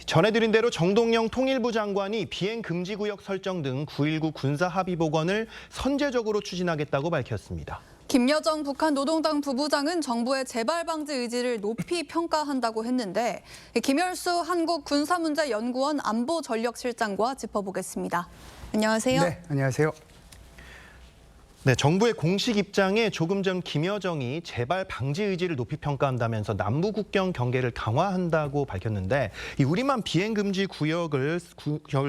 전해드린 대로 정동영 통일부 장관이 비행금지구역 설정 등 9.19 군사합의복원을 선제적으로 추진하겠다고 밝혔습니다. 김여정 북한 노동당 부부장은 정부의 재발 방지 의지를 높이 평가한다고 했는데 김열수 한국군사문제연구원 안보전력실장과 짚어보겠습니다. 안녕하세요. 네, 안녕하세요. 네, 정부의 공식 입장에 조금 전 김여정이 재발 방지 의지를 높이 평가한다면서 남부 국경 경계를 강화한다고 밝혔는데 이 우리만 비행금지 구역을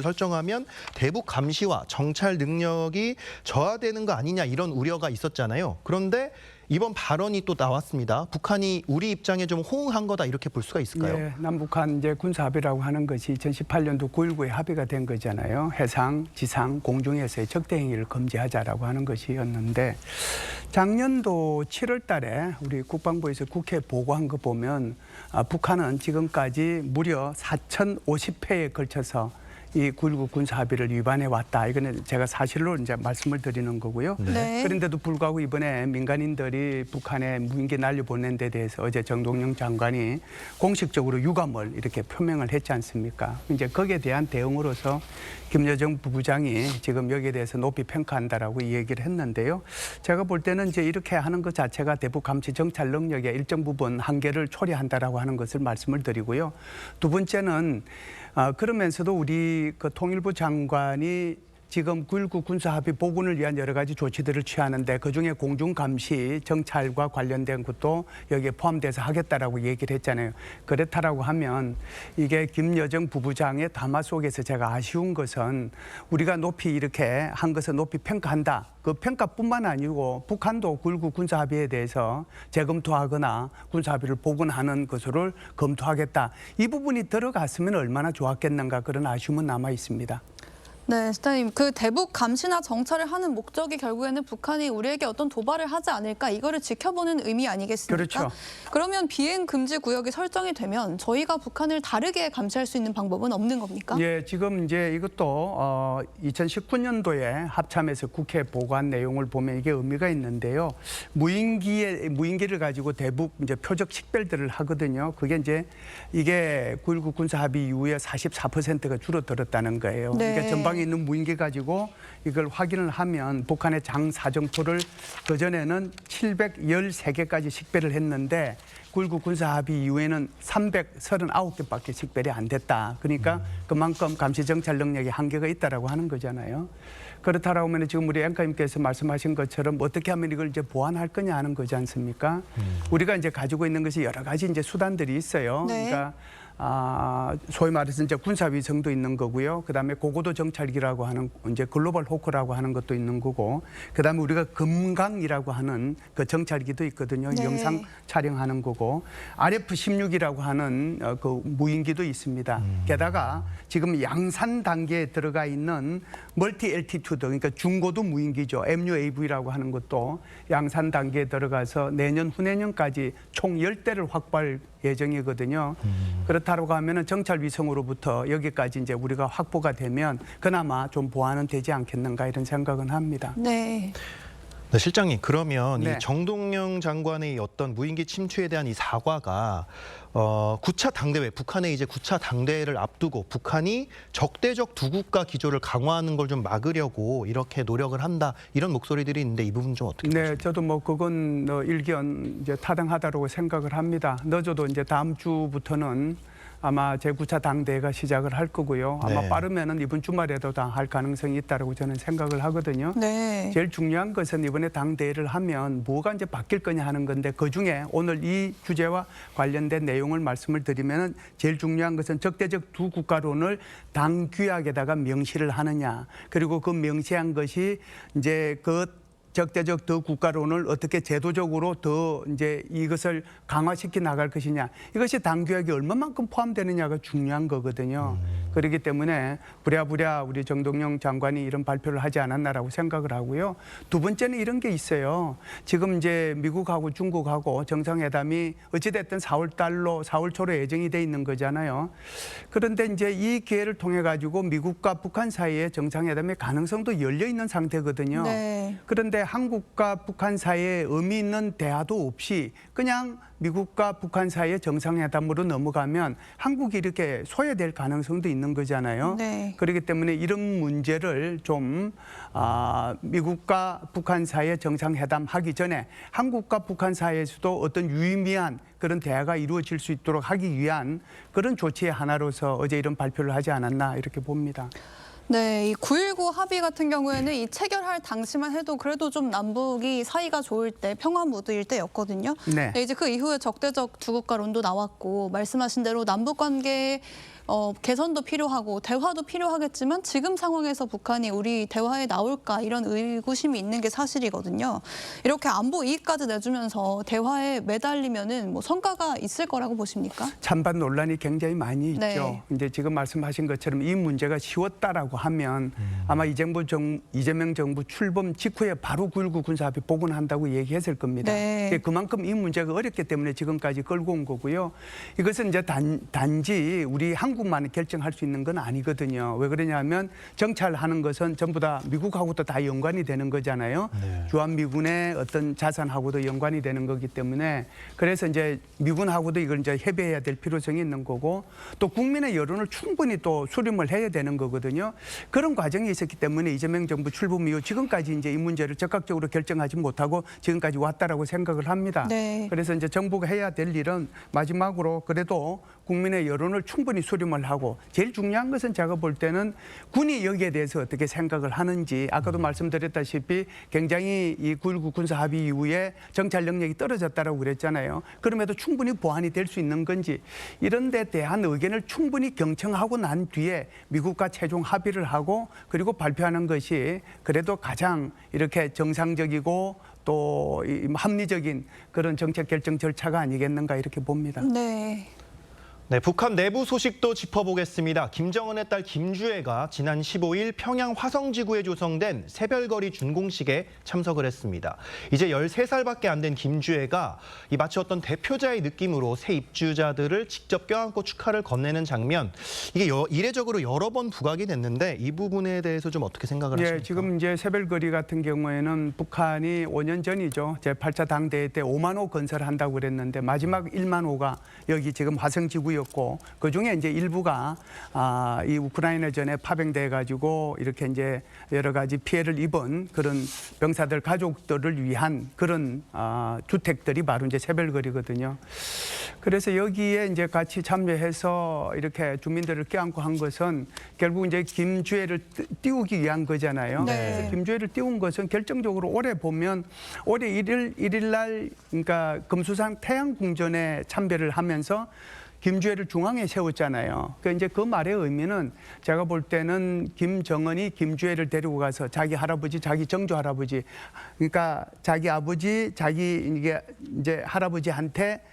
설정하면 대북 감시와 정찰 능력이 저하되는 거 아니냐 이런 우려가 있었잖아요. 그런데 이번 발언이 또 나왔습니다. 북한이 우리 입장에 좀 호응한 거다 이렇게 볼 수가 있을까요? 네, 남북한 이제 군사 합의라고 하는 것이 2018년도 9.19에 합의가 된 거잖아요. 해상, 지상, 공중에서의 적대 행위를 금지하자라고 하는 것이었는데 작년도 7월 달에 우리 국방부에서 국회에 보고한 거 보면 북한은 지금까지 무려 4,050회에 걸쳐서 이 9.19 군사 합의를 위반해 왔다. 이거는 제가 사실로 이제 말씀을 드리는 거고요. 네. 그런데도 불구하고 이번에 민간인들이 북한에 무인기 날려보낸 데 대해서 어제 정동영 장관이 공식적으로 유감을 이렇게 표명을 했지 않습니까? 이제 거기에 대한 대응으로서 김여정 부부장이 지금 여기에 대해서 높이 평가한다라고 이 얘기를 했는데요. 제가 볼 때는 이제 이렇게 하는 것 자체가 대북 감시 정찰 능력의 일정 부분 한계를 초래한다라고 하는 것을 말씀을 드리고요. 두 번째는 그러면서도 우리 그 통일부 장관이 지금 9.19 군사합의 복원을 위한 여러 가지 조치들을 취하는데 그중에 공중감시, 정찰과 관련된 것도 여기에 포함돼서 하겠다라고 얘기를 했잖아요. 그렇다라고 하면 이게 김여정 부부장의 담화 속에서 제가 아쉬운 것은 우리가 높이 이렇게 한 것을 높이 평가한다. 그 평가뿐만 아니고 북한도 9.19 군사합의에 대해서 재검토하거나 군사합의를 복원하는 것을 검토하겠다. 이 부분이 들어갔으면 얼마나 좋았겠는가 그런 아쉬움은 남아 있습니다. 네, 스타님, 그 대북 감시나 정찰을 하는 목적이 결국에는 북한이 우리에게 어떤 도발을 하지 않을까 이거를 지켜보는 의미 아니겠습니까? 그렇죠. 그러면 비행 금지 구역이 설정이 되면 저희가 북한을 다르게 감시할 수 있는 방법은 없는 겁니까? 예, 지금 이제 이것도 2019년도에 합참에서 국회에 보고한 내용을 보면 이게 의미가 있는데요. 무인기를 가지고 대북 이제 표적 식별들을 하거든요. 그게 이제 이게 9.19 군사 합의 이후에 44%가 줄어들었다는 거예요. 네. 그러니까 전방에 있는 무인기 가지고 이걸 확인을 하면 북한의 장사정포를 그전에는 713개까지 식별을 했는데 9.19 군사 합의 이후에는 339개밖에 식별이 안 됐다. 그러니까 그만큼 감시 정찰 능력에 한계가 있다라고 하는 거잖아요. 그렇다라고 하면 지금 우리 앵커님께서 말씀하신 것처럼 어떻게 하면 이걸 이제 보완할 거냐 하는 거지 않습니까? 우리가 이제 가지고 있는 것이 여러 가지 이제 수단들이 있어요. 네. 그러니까 소위 말해서 이제 군사위성도 있는 거고요. 그다음에 고고도 정찰기라고 하는 이제 글로벌 호크라고 하는 것도 있는 거고, 그다음에 우리가 금강이라고 하는 그 정찰기도 있거든요. 네. 영상 촬영하는 거고, RF-16이라고 하는 그 무인기도 있습니다. 게다가 지금 양산 단계에 들어가 있는 멀티 엘티튜드, 그러니까 중고도 무인기죠. MUAV라고 하는 것도 양산 단계에 들어가서 내년 후내년까지 총 10대를 확보할 예정이거든요. 그렇다고 하면은 정찰 위성으로부터 여기까지 이제 우리가 확보가 되면 그나마 좀 보완은 되지 않겠는가 이런 생각은 합니다. 네. 네, 실장님, 그러면 네. 이 정동영 장관의 어떤 무인기 침투에 대한 이 사과가 9차 당대회, 북한의 이제 9차 당대회를 앞두고 북한이 적대적 두 국가 기조를 강화하는 걸 좀 막으려고 이렇게 노력을 한다 이런 목소리들이 있는데 이 부분 좀 어떻게 보십니까? 네, 저도 뭐 그건 일견 이제 타당하다고 생각을 합니다. 늦어도 이제 다음 주부터는 아마 제9차 당대회가 시작을 할 거고요. 아마 네. 빠르면은 이번 주말에도 다 할 가능성이 있다고 저는 생각을 하거든요. 네. 제일 중요한 것은 이번에 당대회를 하면 뭐가 이제 바뀔 거냐 하는 건데 그중에 오늘 이 주제와 관련된 내용을 말씀을 드리면 제일 중요한 것은 적대적 두 국가론을 당 규약에다가 명시를 하느냐, 그리고 그 명시한 것이 이제 그 적대적 더 국가론을 어떻게 제도적으로 더 이제 이것을 강화시켜 나갈 것이냐, 이것이 당 규약에 얼마만큼 포함되느냐가 중요한 거거든요. 그렇기 때문에 부랴부랴 우리 정동영 장관이 이런 발표를 하지 않았나라고 생각을 하고요. 두 번째는 이런 게 있어요. 지금 이제 미국하고 중국하고 정상회담이 어찌됐든 4월 초로 예정이 돼 있는 거잖아요. 그런데 이제 이 기회를 통해 가지고 미국과 북한 사이에 정상회담의 가능성도 열려 있는 상태거든요. 네. 그런데 한국과 북한 사이에 의미 있는 대화도 없이 그냥 미국과 북한 사이의 정상회담으로 넘어가면 한국이 이렇게 소외될 가능성도 있는 거잖아요. 네. 그렇기 때문에 이런 문제를 좀 미국과 북한 사이의 정상회담 하기 전에 한국과 북한 사이에서도 어떤 유의미한 그런 대화가 이루어질 수 있도록 하기 위한 그런 조치의 하나로서 어제 이런 발표를 하지 않았나 이렇게 봅니다. 네, 이 9.19 합의 같은 경우에는 이 체결할 당시만 해도 그래도 좀 남북이 사이가 좋을 때, 평화 무드일 때였거든요. 네. 이제 그 이후에 적대적 두 국가론도 나왔고 말씀하신 대로 남북 관계 개선도 필요하고 대화도 필요하겠지만 지금 상황에서 북한이 우리 대화에 나올까 이런 의구심이 있는 게 사실이거든요. 이렇게 안보 이익까지 내주면서 대화에 매달리면은 뭐 성과가 있을 거라고 보십니까? 찬반 논란이 굉장히 많이 있죠. 네. 이제 지금 말씀하신 것처럼 이 문제가 쉬웠다라고 하면 아마 이재명 정부 출범 직후에 바로 9.19 군사합의 복원한다고 얘기했을 겁니다. 네. 그만큼 이 문제가 어렵기 때문에 지금까지 끌고 온 거고요. 이것은 이제 단지 우리 한국만 결정할 수 있는 건 아니거든요. 왜 그러냐면 정찰하는 것은 전부 다 미국하고도 다 연관이 되는 거잖아요. 네. 주한미군의 어떤 자산하고도 연관이 되는 거기 때문에 그래서 이제 미군하고도 이걸 이제 협의해야 될 필요성이 있는 거고 또 국민의 여론을 충분히 또 수렴을 해야 되는 거거든요. 그런 과정이 있었기 때문에 이재명 정부 출범 이후 지금까지 이제 이 문제를 적극적으로 결정하지 못하고 지금까지 왔다라고 생각을 합니다. 네. 그래서 이제 정부가 해야 될 일은 마지막으로 그래도 국민의 여론을 충분히 수렴을 하고 제일 중요한 것은 제가 볼 때는 군이 여기에 대해서 어떻게 생각을 하는지 아까도 말씀드렸다시피 굉장히 이 9.19 군사 합의 이후에 정찰 능력이 떨어졌다라고 그랬잖아요. 그럼에도 충분히 보완이 될 수 있는 건지 이런 데 대한 의견을 충분히 경청하고 난 뒤에 미국과 최종 합의를 하고 그리고 발표하는 것이 그래도 가장 이렇게 정상적이고 또 합리적인 그런 정책 결정 절차가 아니겠는가 이렇게 봅니다. 네. 네, 북한 내부 소식도 짚어보겠습니다. 김정은의 딸 김주애가 지난 15일 평양 화성지구에 조성된 새별거리 준공식에 참석을 했습니다. 이제 13살밖에 안 된 김주애가 마치 어떤 대표자의 느낌으로 새 입주자들을 직접 껴안고 축하를 건네는 장면, 이게 이례적으로 여러 번 부각이 됐는데 이 부분에 대해서 좀 어떻게 생각을 하십니까? 지금 이제 새별거리 같은 경우에는 북한이 5년 전이죠. 제8차 당대회 때 5만 호 건설한다고 그랬는데 마지막 1만 호가 여기 지금 화성지구였고 그 중에 이제 일부가 이 우크라이나전에 파병돼 가지고 이렇게 이제 여러 가지 피해를 입은 그런 병사들 가족들을 위한 그런 주택들이 바로 이제 새별거리거든요. 그래서 여기에 이제 같이 참여해서 이렇게 주민들을 껴안고 한 것은 결국 이제 김주애를 띄우기 위한 거잖아요. 네. 그래서 김주애를 띄운 것은 결정적으로 올해 보면 올해 1일 날 그러니까 금수산 태양궁전에 참배를 하면서 김주애를 중앙에 세웠잖아요. 그러니까 이제 그 말의 의미는 제가 볼 때는 김정은이 김주애를 데리고 가서 자기 할아버지, 자기 정조 할아버지, 그러니까 자기 아버지, 자기 이제 할아버지한테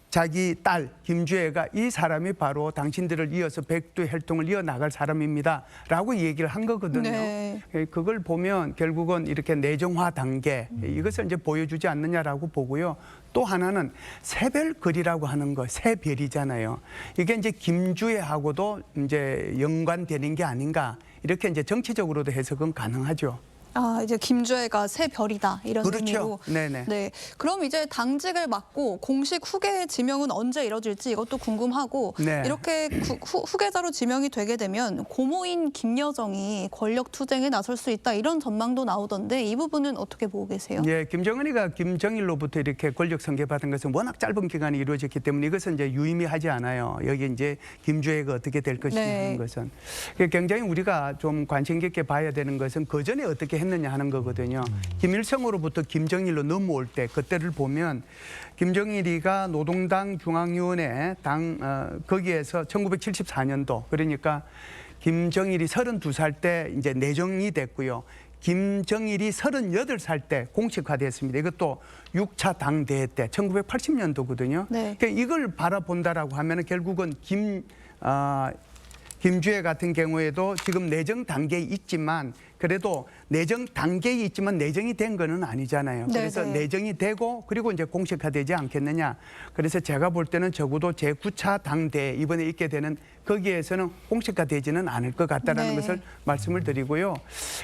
자기 딸 김주애가 이 사람이 바로 당신들을 이어서 백두 혈통을 이어나갈 사람입니다라고 얘기를 한 거거든요. 네. 그걸 보면 결국은 이렇게 내정화 단계 이것을 이제 보여주지 않느냐라고 보고요. 또 하나는 새별거리라고 하는 거, 새별이잖아요. 이게 이제 김주애하고도 이제 연관되는 게 아닌가 이렇게 이제 정치적으로도 해석은 가능하죠. 이제 김주애가 새 별이다 이런 그렇죠. 의미로. 네네. 네. 그럼 이제 당직을 맡고 공식 후계 지명은 언제 이뤄질지 이것도 궁금하고 네. 이렇게 후계자로 지명이 되게 되면 고모인 김여정이 권력 투쟁에 나설 수 있다 이런 전망도 나오던데 이 부분은 어떻게 보고 계세요? 예, 김정은이가 김정일로부터 이렇게 권력 선계받은 것은 워낙 짧은 기간이 이루어졌기 때문에 이것은 이제 유의미하지 않아요. 여기 이제 김주애가 어떻게 될 것이냐 네. 하는 것은 굉장히 우리가 좀 관심 깊게 봐야 되는 것은 그 전에 어떻게 했느냐 하는 거거든요. 김일성으로부터 김정일로 넘어올 때 그때를 보면 김정일이가 노동당 중앙위원회 거기에서 1974년도 그러니까 김정일이 32살 때 이제 내정이 됐고요. 김정일이 38살 때 공식화됐습니다. 이것도 6차 당대회 때 1980년도거든요. 네. 그러니까 이걸 바라본다라고 하면 결국은 김주애 같은 경우에도 지금 내정 단계에 있지만 그래도 내정 단계에 있지만 내정이 된 거는 아니잖아요. 그래서 네네. 내정이 되고 그리고 이제 공식화되지 않겠느냐. 그래서 제가 볼 때는 적어도 제9차 당대 이번에 있게 되는 거기에서는 공식화되지는 않을 것 같다라는 네. 것을 말씀을 드리고요.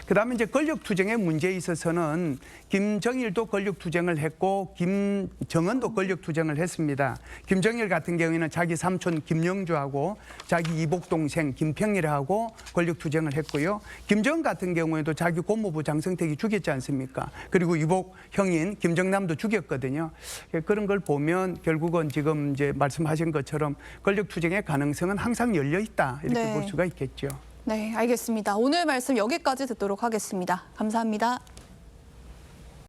그다음에 이제 권력투쟁의 문제에 있어서는 김정일도 권력투쟁을 했고 김정은도 권력투쟁을 했습니다. 김정일 같은 경우에는 자기 삼촌 김영주하고 자기 이복 동생 김평일하고 권력투쟁을 했고요. 김정은 같은 경우에도 자기 고모부 장성택이 죽였지 않습니까? 그리고 이복 형인 김정남도 죽였거든요. 그런 걸 보면 결국은 지금 이제 말씀하신 것처럼 권력투쟁의 가능성은 항상 열려 있다 이렇게 네. 볼 수가 있겠죠. 네, 알겠습니다. 오늘 말씀 여기까지 듣도록 하겠습니다. 감사합니다.